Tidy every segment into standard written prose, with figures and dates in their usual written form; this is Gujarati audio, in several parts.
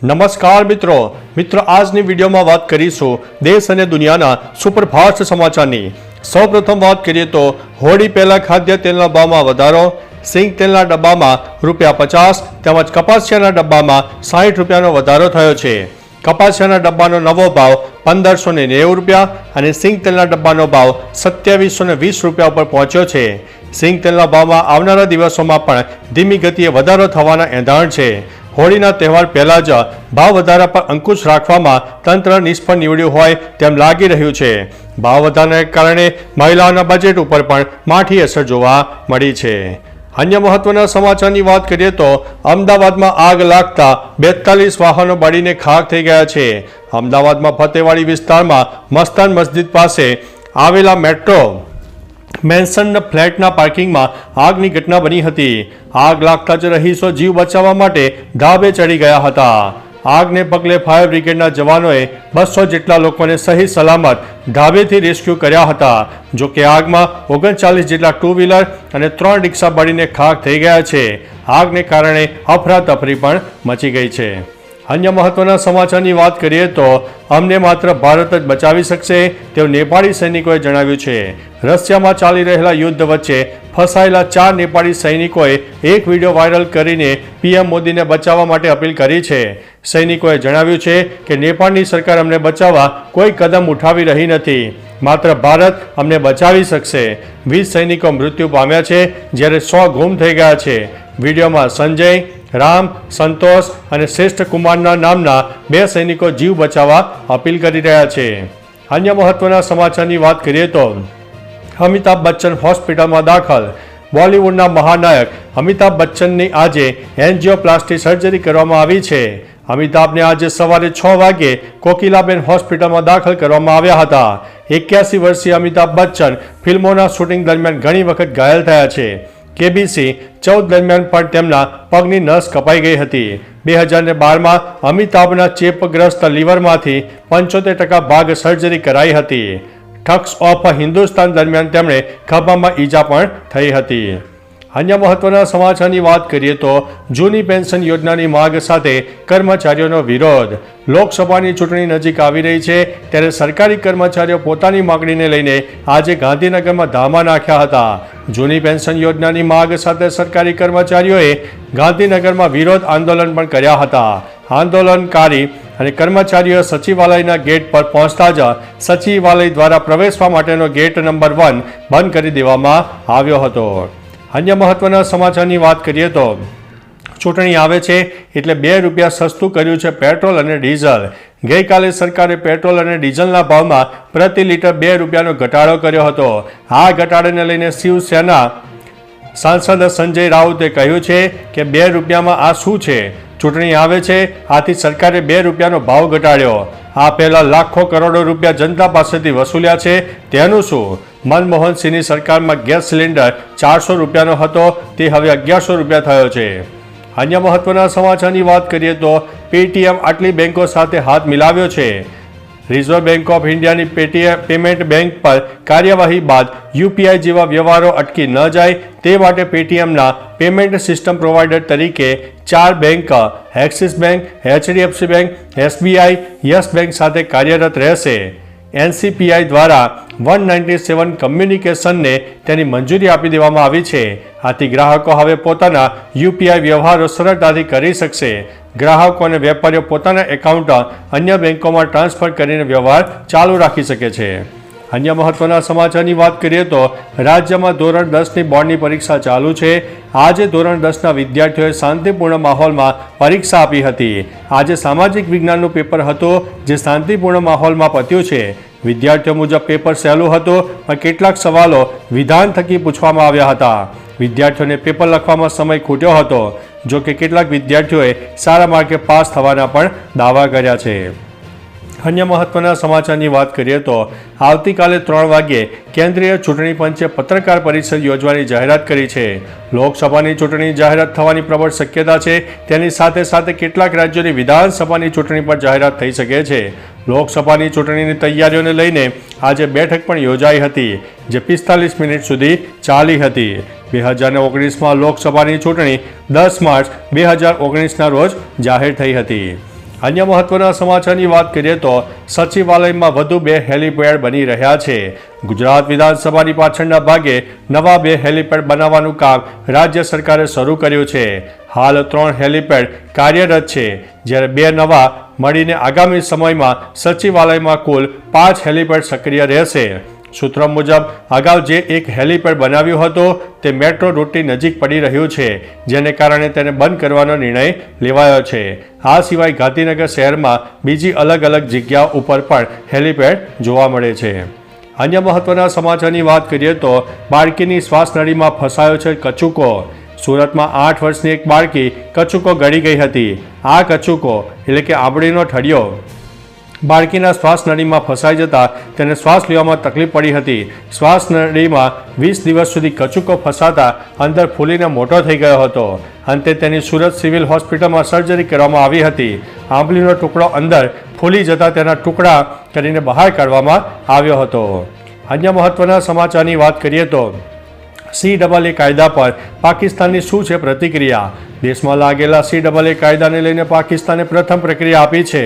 નમસ્કાર મિત્રો આજની વિડીયોમાં વાત કરીશું દેશ અને દુનિયાના સુપરફાસ્ટ સમાચારની। સૌપ્રથમ વાત કરીએ તો હોળી પહેલા ખાદ્ય તેલના ભાવમાં વધારો। સિંગ તેલના ડબ્બામાં ₹50 તેમજ કપાસિયાના ડબ્બામાં ₹60નો વધારો થયો છે। કપાસિયાના ડબ્બાનો નવો ભાવ ₹1590 અને સિંગ તેલના ડબ્બાનો ભાવ ₹2720 પર પહોંચ્યો છે। સિંગ તેલના ભાવમાં આવનારા દિવસોમાં પણ ધીમી ગતિએ વધારો થવાના એંધાણ છે। હોળીના તહેવાર પહેલા જ ભાવ વધારા પર અંકુશ રાખવામાં તંત્ર નિષ્ફળ નીવડ્યું હોય તેમ લાગી રહ્યું છે। ભાવ વધારાને કારણે મહિલાઓના બજેટ ઉપર પણ માઠી અસર જોવા મળી છે। અન્ય મહત્વના સમાચારની વાત કરીએ તો અમદાવાદમાં આગ લાગતા 42 વાહનો બળીને ખાખ થઈ ગયા છે। અમદાવાદમાં ફતેવાડી વિસ્તારમાં મસ્તાન મસ્જિદ પાસે આવેલા મેટ્રો મેન્શન ફ્લેટના પાર્કિંગમાં આગની ઘટના બની હતી। આગ લાગતા જ રહીશો જીવ બચાવવા માટે ધાબે ચડી ગયા હતા। આગને પગલે ફાયર બ્રિગેડના જવાનોએ 200 જેટલા લોકોને સહી સલામત ધાબેથી રેસ્ક્યુ કર્યા હતા। જો કે આગમાં 39 જેટલા ટુ વ્હીલર અને 3 રિક્ષા બળીને ખાખ થઈ ગયા છે। આગને કારણે અફરાતફરી પણ મચી ગઈ છે। અન્ય મહત્વના સમાચારની વાત કરીએ તો અમને માત્ર ભારત જ બચાવી શકશે તેવું નેપાળી સૈનિકોએ જણાવ્યું છે। રશિયામાં ચાલી રહેલા યુદ્ધ વચ્ચે ફસાયેલા 4 નેપાળી સૈનિકોએ એક વિડીયો વાયરલ કરીને પીએમ મોદીને બચાવવા માટે અપીલ કરી છે। સૈનિકોએ જણાવ્યું છે કે નેપાળની સરકાર અમને બચાવવા કોઈ કદમ ઉઠાવી રહી નથી, માત્ર ભારત અમને બચાવી શકશે। 20 સૈનિકો મૃત્યુ પામ્યા છે જ્યારે 100 ગુમ થઈ ગયા છે। વિડીયોમાં સંજય, રામ, સંતોષ અને શ્રેષ્ઠ કુમારના નામના 2 સૈનિકો જીવ બચાવવા અપીલ કરી રહ્યા છે। અન્ય મહત્વના સમાચારની વાત કરીએ તો અમિતાભ બચ્ચન હોસ્પિટલમાં દાખલ। બોલિવૂડના મહાનાયક અમિતાભ બચ્ચનની આજે એન્જિયોપ્લાસ્ટી સર્જરી કરવામાં આવી છે। અમિતાભને આજે સવારે 6 વાગ્યે કોકિલાબેન હોસ્પિટલમાં દાખલ કરવામાં આવ્યા હતા। 81 વર્ષીય અમિતાભ બચ્ચન ફિલ્મોના શૂટિંગ દરમિયાન ઘણી વખત ઘાયલ થયા છે। KBC 14 દરમિયાન પણ તેમના પગની નસ કપાઈ ગઈ હતી। 2012માં અમિતાભના ચેપગ્રસ્ત લીવરમાંથી 75% ભાગ સર્જરી કરાઈ હતી। ઠગ્સ ઓફ હિન્દુસ્તાન દરમિયાન તેમણે ખભામાં ઈજા પણ થઈ હતી। અન્ય મહત્વના સમાચારની વાત કરીએ તો જૂની પેન્શન યોજનાની માંગ સાથે કર્મચારીઓનો વિરોધ। લોકસભાની ચૂંટણી નજીક આવી રહી છે ત્યારે સરકારી કર્મચારીઓ પોતાની માંગણીને લઈને આજે ગાંધીનગરમાં ધામા નાખ્યા હતા। જૂની પેન્શન યોજનાની માંગ સાથે સરકારી કર્મચારીઓએ ગાંધીનગરમાં વિરોધ આંદોલન પણ કર્યા હતા। આંદોલનકારી અને કર્મચારીઓ સચિવાલયના ગેટ પર પહોંચતા જ સચિવાલય દ્વારા પ્રવેશવા માટેનો ગેટ નંબર 1 બંધ કરી દેવામાં આવ્યો હતો। અન્ય મહત્વના સમાચારની વાત કરીએ તો ચૂંટણી આવે છે એટલે ₹2 સસ્તું કર્યું છે પેટ્રોલ અને ડીઝલ। ગઈકાલે સરકારે પેટ્રોલ અને ડીઝલના ભાવમાં પ્રતિ લીટર ₹2નો ઘટાડો કર્યો હતો। આ ઘટાડાને લઈને શિવસેના સાંસદ સંજય રાઉતે કહ્યું છે કે ₹2માં આ શું છે? ચૂંટણી આવે છે આથી સરકારે ₹2નો ભાવ ઘટાડ્યો। આ પહેલા લાખો કરોડો રૂપિયા જનતા પાસેથી વસૂલ્યા છે તેનું શું? મનમોહન સિંહની સરકારમાં ગેસ સિલિન્ડર ₹400નો હતો તે હવે ₹1100 થયો છે। અન્ય મહત્વના સમાચારની વાત કરીએ તો પેટીએમ આટલી બેંકો સાથે હાથ મિલાવ્યો છે। રિઝર્વ બેંક ઓફ ઇન્ડિયાની પેમેન્ટ બેંક પર કાર્યવાહી બાદ UPI જેવા વ્યવહારો અટકી ન જાય તે માટે પેટીએમના પેમેન્ટ સિસ્ટમ પ્રોવાઇડર તરીકે 4 bank axis bank, HDFC bank, SBI, yes bank સાથે કાર્યરત રહેશે। NCPI દ્વારા 197 કમ્યુનિકેશનને તેની મંજૂરી આપી દેવામાં આવી છે। આથી ગ્રાહકો હવે પોતાના UPI વ્યવહારો સરળતાથી કરી શકશે। ગ્રાહકો અને વેપારીઓ પોતાના એકાઉન્ટ અન્ય બેંકોમાં ટ્રાન્સફર કરીને વ્યવહાર ચાલુ રાખી શકે છે। અન્ય મહત્વના સમાચારની વાત કરીએ તો રાજ્યમાં ધોરણ 10ની બોર્ડની પરીક્ષા ચાલુ છે। આજે ધોરણ 10ના વિદ્યાર્થીઓએ શાંતિપૂર્ણ માહોલમાં પરીક્ષા આપી હતી। આજે સામાજિક વિજ્ઞાનનું પેપર હતું જે શાંતિપૂર્ણ માહોલમાં પત્યું છે। વિદ્યાર્થીઓ મુજબ પેપર સહેલું હતું પણ કેટલાક સવાલો વિધાન થકી પૂછવામાં આવ્યા હતા। વિદ્યાર્થીઓને પેપર લખવામાં સમય ખૂટ્યો હતો। જો કે કેટલાક વિદ્યાર્થીઓએ સારા માર્કે પાસ થવાના પણ દાવા કર્યા છે। અન્ય મહત્વના સમાચારની વાત કરીએ તો આવતીકાલે 3 વાગ્યે કેન્દ્રીય ચૂંટણી પંચે પત્રકાર પરિષદ યોજવાની જાહેરાત કરી છે। લોકસભાની ચૂંટણી જાહેરાત થવાની પ્રબળ શક્યતા છે। તેની સાથે સાથે કેટલાક રાજ્યોની વિધાનસભાની ચૂંટણી પર જાહેરાત થઈ શકે છે। લોકસભાની ચૂંટણીની તૈયારીઓને લઈને આજે બેઠક પણ યોજાઈ હતી જે 45 મિનિટ સુધી ચાલી હતી। 2019માં લોકસભાની ચૂંટણી 10 માર્ચ 2019ના રોજ જાહેર થઈ હતી। અન્ય મહત્વના સમાચારની વાત કરીએ તો સચિવાલયમાં વધુ 2 હેલીપેડ બની રહ્યા છે. ગુજરાત વિધાનસભાની પાછળના ભાગે નવા 2 હેલીપેડ બનાવવાનું કામ રાજ્ય સરકારે શરૂ કર્યું છે. હાલ 3 હેલીપેડ કાર્યરત છે, જ્યારે 2 નવા મળીને આગામી સમયમાં સચિવાલયમાં કુલ 5 હેલીપેડ સક્રિય રહેશે. સૂત્રો મુજબ અગાઉ જે એક હેલીપેડ બનાવ્યું હતું તે મેટ્રો રૂટની નજીક પડી રહ્યું છે, જેને કારણે તેને બંધ કરવાનો નિર્ણય લેવાયો છે. આ સિવાય ગાંધીનગર શહેરમાં બીજી અલગ અલગ જગ્યાઓ ઉપર પણ હેલીપેડ જોવા મળે છે. અન્ય મહત્વના સમાચારની વાત કરીએ તો બાળકીની શ્વાસનળીમાં ફસાયો છે કચુકો. સુરતમાં 8 વર્ષની એક બાળકી કચુકો ગળી ગઈ હતી. આ કચુકો એટલે કે આંબળીનો ઠળિયો બાળકીના શ્વાસનળીમાં ફસાઈ જતા તેને શ્વાસ લેવામાં તકલીફ પડી હતી. શ્વાસનળીમાં 20 દિવસ સુધી કચુકો ફસાતા અંદર ફૂલીને મોટો થઈ ગયો હતો. અંતે તેની સુરત સિવિલ હોસ્પિટલમાં સર્જરી કરવામાં આવી હતી. આંબલીનો ટુકડો અંદર ફૂલી જતા તેના ટુકડા કરીને બહાર કાઢવામાં આવ્યો હતો. અન્ય મહત્વના સમાચારની વાત કરીએ તો CAA કાયદા પર પાકિસ્તાનની શું છે પ્રતિક્રિયા? દેશમાં લાગેલા CAA કાયદાને લઈને પાકિસ્તાને પ્રથમ પ્રતિક્રિયા આપી છે.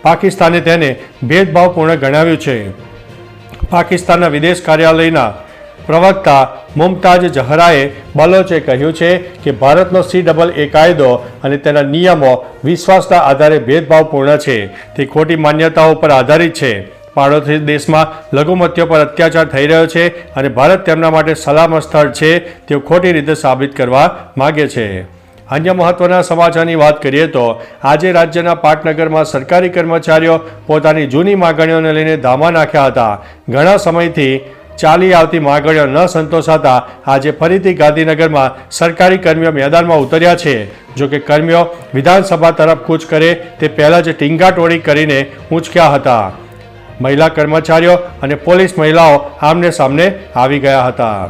પાકિસ્તાને તેને ભેદભાવપૂર્ણ ગણાવ્યું છે. પાકિસ્તાનના વિદેશ કાર્યાલયના પ્રવક્તા મુમતાઝ ઝહરાએ બલોચે કહ્યું છે કે ભારતનો CAA કાયદો અને તેના નિયમો વિશ્વાસના આધારે ભેદભાવપૂર્ણ છે. તે ખોટી માન્યતાઓ પર આધારિત છે. પાડોશી દેશમાં લઘુમતીઓ પર અત્યાચાર થઈ રહ્યો છે અને ભારત તેમના માટે સલામત સ્થળ છે તેવું ખોટી રીતે સાબિત કરવા માગે છે. અન્ય મહત્વના સમાચારની વાત કરીએ તો આજે રાજ્યના પાટનગરમાં સરકારી કર્મચારીઓ પોતાની જૂની માગણીઓને લઈને ધામા નાખ્યા હતા. ઘણા સમયથી ચાલી આવતી માગણીઓ ન સંતોષાતા આજે ફરીથી ગાંધીનગરમાં સરકારી કર્મીઓ મેદાનમાં ઉતર્યા છે. જો કે કર્મીઓ વિધાનસભા તરફ કૂચ કરે તે પહેલાં જ ટીંગાટોળી કરીને ઊંચક્યા હતા. મહિલા કર્મચારીઓ અને પોલીસ મહિલાઓ આમને સામને આવી ગયા હતા.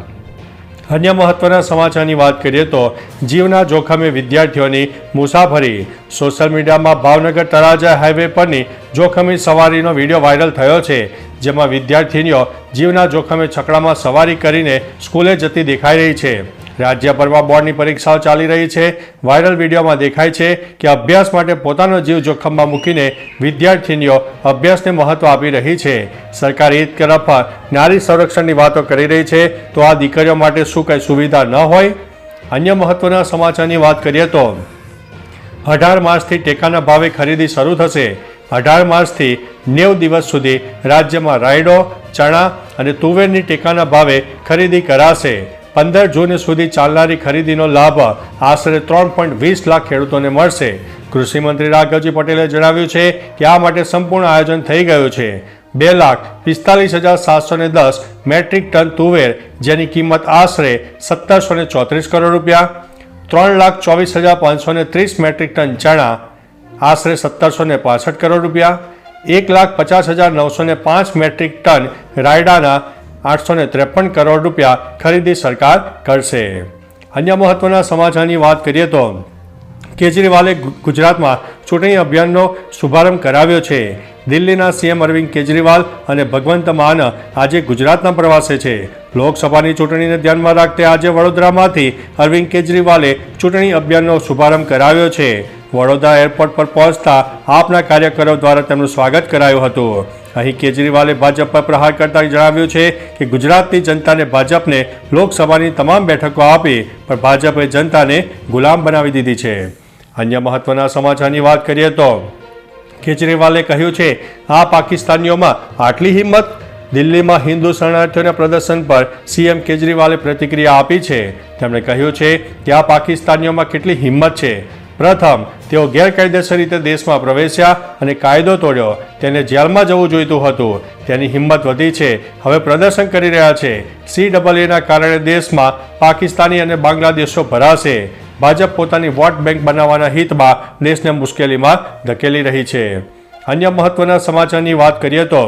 અન્ય મહત્વના સમાચારની વાત કરીએ તો જીવના જોખમે વિદ્યાર્થીઓની મુસાફરી. સોશિયલ મીડિયામાં ભાવનગર તળાજા હાઈવે પરની જોખમી સવારીનો વિડીયો વાયરલ થયો છે, જેમાં વિદ્યાર્થીનીઓ જીવના જોખમે છકડામાં સવારી કરીને સ્કૂલે જતી દેખાઈ રહી છે. રાજ્યભરમાં બોર્ડની પરીક્ષાઓ ચાલી રહી છે. વાયરલ વિડીયોમાં દેખાય છે કે અભ્યાસ માટે પોતાનો જીવ જોખમમાં મૂકીને વિદ્યાર્થીનીઓ અભ્યાસને મહત્વ આપી રહી છે. સરકાર એક તરફ નારી સંરક્ષણની વાતો કરી રહી છે તો આ દીકરીઓ માટે શું કંઈ સુવિધા ન હોય? અન્ય મહત્વના સમાચારની વાત કરીએ તો 18 માર્ચથી ટેકાના ભાવે ખરીદી શરૂ થશે. 18 માર્ચથી 90 દિવસ સુધી રાજ્યમાં રાયડો, ચણા અને તુવેરની ટેકાના ભાવે ખરીદી કરાશે. 15 જૂન સુધી ચાલનારી ખરીદીનો લાભ આશરે 3.20 લાખ ખેડૂતોને મળશે. કૃષિમંત્રી રાઘવજી પટેલે જણાવ્યું છે કે આ માટે સંપૂર્ણ આયોજન થઈ ગયું છે. 2,45,710 મેટ્રિક ટન તુવેર, જેની કિંમત આશરે 1,734 કરોડ રૂપિયા, 3,24,530 મેટ્રિક ટન ચણા આશરે 1,765 કરોડ રૂપિયા, 1,50,905 મેટ્રિક ટન રાયડાના 853 કરોડ રૂપિયા ખરીદી સરકાર કરશે. અન્ય મહત્વના સમાચારની વાત કરીએ તો કેજરીવાલે ગુજરાતમાં ચૂંટણી અભિયાનનો શુભારંભ કરાવ્યો છે. દિલ્હીના CM અરવિંદ કેજરીવાલ અને ભગવંત માન આજે ગુજરાતના પ્રવાસે છે. લોકસભાની ચૂંટણીને ધ્યાનમાં રાખતે આજે વડોદરામાંથી અરવિંદ કેજરીવાલે ચૂંટણી અભિયાનનો શુભારંભ કરાવ્યો છે. વડોદરા એરપોર્ટ પર પહોંચતા આપના કાર્યકરો દ્વારા તેમનું સ્વાગત કરાયું હતું. અહીં કેજરીવાલે ભાજપ પર પ્રહાર કરતા જણાવ્યું છે કે ગુજરાતની જનતાને ભાજપને લોકસભાની તમામ બેઠકો આપી પણ ભાજપે જનતાને ગુલામ બનાવી દીધી છે. અન્ય મહત્વના સમાચારની વાત કરીએ તો કેજરીવાલે કહ્યું છે આ પાકિસ્તાનીઓમાં આટલી હિંમત. દિલ્હીમાં હિન્દુ શરણાર્થીઓના પ્રદર્શન પર CM કેજરીવાલે પ્રતિક્રિયા આપી છે. તેમણે કહ્યું છે કે આ પાકિસ્તાનીઓમાં કેટલી હિંમત છે. પ્રથમ, તેઓ ગેરકાયદેસર રીતે દેશમાં પ્રવેશ્યા અને કાયદો તોડ્યો. તેને જેલમાં જવું જોઈતું હતું. તેની હિંમત વધી છે. હવે પ્રદર્શન કરી રહ્યા છે. CAAના કારણે દેશમાં પાકિસ્તાની અને બાંગ્લાદેશો ભરાશે. ભાજપ પોતાની વોટ બેંક બનાવવાના હિતમાં દેશને મુશ્કેલીમાં ધકેલી રહી છે. અન્ય મહત્વના સમાચારની વાત કરીએ તો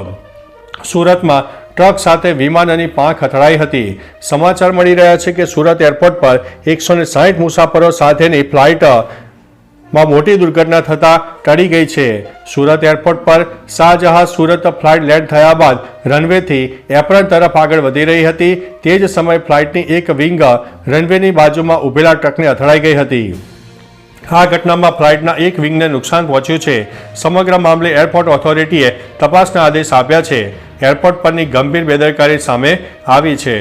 સુરતમાં ટ્રક સાથે વિમાનની પાંખ અથડાઈ હતી. સમાચાર મળી રહ્યા છે કે સુરત એરપોર્ટ પર 160 મુસાફરો સાથેની ફ્લાઇટમાં મોટી દુર્ઘટના થતાં ટળી ગઈ છે. સુરત એરપોર્ટ પર શાહજહાં સુરત ફ્લાઇટ લેન્ડ થયા બાદ રનવેથી એપ્રન તરફ આગળ વધી રહી હતી. તે જ સમયે ફ્લાઇટની એક વિંગ રનવેની બાજુમાં ઊભેલા ટ્રકને અથડાઈ ગઈ હતી. આ ઘટનામાં ફ્લાઇટના એક વિંગને નુકસાન પહોંચ્યું છે. સમગ્ર મામલે એરપોર્ટ ઓથોરિટીએ તપાસના આદેશ આપ્યા છે. એરપોર્ટ પરની ગંભીર બેદરકારી સામે આવી છે.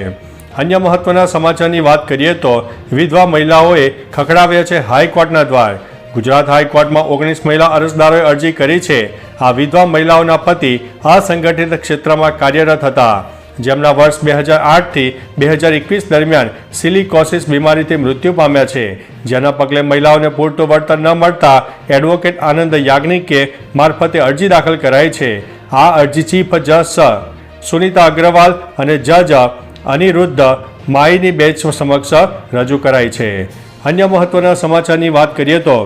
અન્ય મહત્વના સમાચારની વાત કરીએ તો વિધવા મહિલાઓએ ખખડાવ્યા છે હાઈકોર્ટના દ્વાર. ગુજરાત હાઈકોર્ટમાં 19 મહિલા અરજદારોએ અરજી કરી છે. આ વિધવા મહિલાઓના પતિ અસંગઠિત ક્ષેત્રમાં કાર્યરત હતા, જેમના વર્ષ 2008થી 2021 દરમિયાન સિલિકોસિસ બીમારીથી મૃત્યુ પામ્યા છે. જેના પગલે મહિલાઓને પૂરતું વળતર ન મળતા એડવોકેટ આનંદ યાજ્ઞિકે મારફતે અરજી દાખલ કરાઈ છે. આ અરજી ચીફ જજ સુનીતા અગ્રવાલ અને જજ અનિરુદ્ધ માઈની બેન્ચ સમક્ષ રજૂ કરાઈ છે. અન્ય મહત્વના સમાચારની વાત કરીએ તો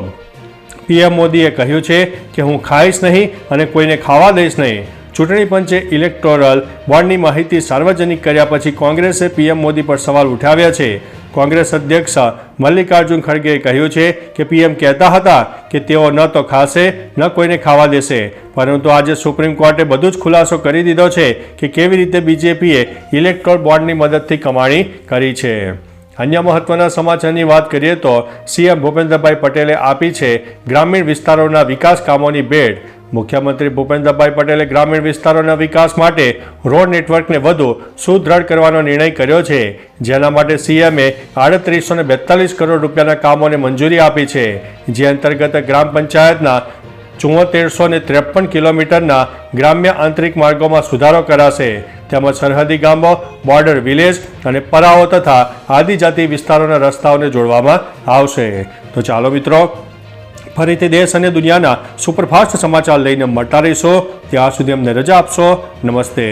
પીએમ મોદીએ કહ્યું છે કે હું ખાઈશ નહીં અને કોઈને ખાવા દઈશ નહીં. ચૂંટણી પંચે ઇલેક્ટોરલ બોન્ડની માહિતી સાર્વજનિક કર્યા પછી કોંગ્રેસે પીએમ મોદી પર સવાલ ઉઠાવ્યા છે. કોંગ્રેસ અધ્યક્ષ મલ્લિકાર્જુન ખડગેએ કહ્યું છે કે પીએમ કહેતા હતા કે તેઓ ન તો ખાશે ન કોઈને ખાવા દેશે, પરંતુ આજે સુપ્રીમ કોર્ટે બધું જ ખુલાસો કરી દીધો છે કે કેવી રીતે બીજેપીએ ઇલેક્ટોરલ બોન્ડની મદદથી કમાણી કરી છે. અન્ય મહત્વના સમાચારની વાત કરીએ તો સીએમ ભૂપેન્દ્રભાઈ પટેલે આપી છે ગ્રામીણ વિસ્તારોના વિકાસ કામોની ભેટ. મુખ્યમંત્રી ભૂપેન્દ્રભાઈ પટેલે ગ્રામીણ વિસ્તારોના વિકાસ માટે રોડ નેટવર્કને વધુ સુદૃઢ કરવાનો નિર્ણય કર્યો છે, જેના માટે સીએમએ 3842 કરોડ રૂપિયાના કામોને મંજૂરી આપી છે, જે અંતર્ગત ગ્રામ પંચાયતના 7453 કિલોમીટરના ગ્રામ્ય આંતરિક માર્ગોમાં સુધારો કરાશે. તેમજ સરહદી ગામો, બોર્ડર વિલેજ અને પરાઓ તથા આદિજાતિ વિસ્તારોના રસ્તાઓને જોડવામાં આવશે. તો ચાલો મિત્રો, ફરીથી દેશ અને દુનિયાના સુપરફાસ્ટ સમાચાર લઈને મળતા રહીશો. ત્યાં સુધી અમને રજા આપશો. નમસ્તે.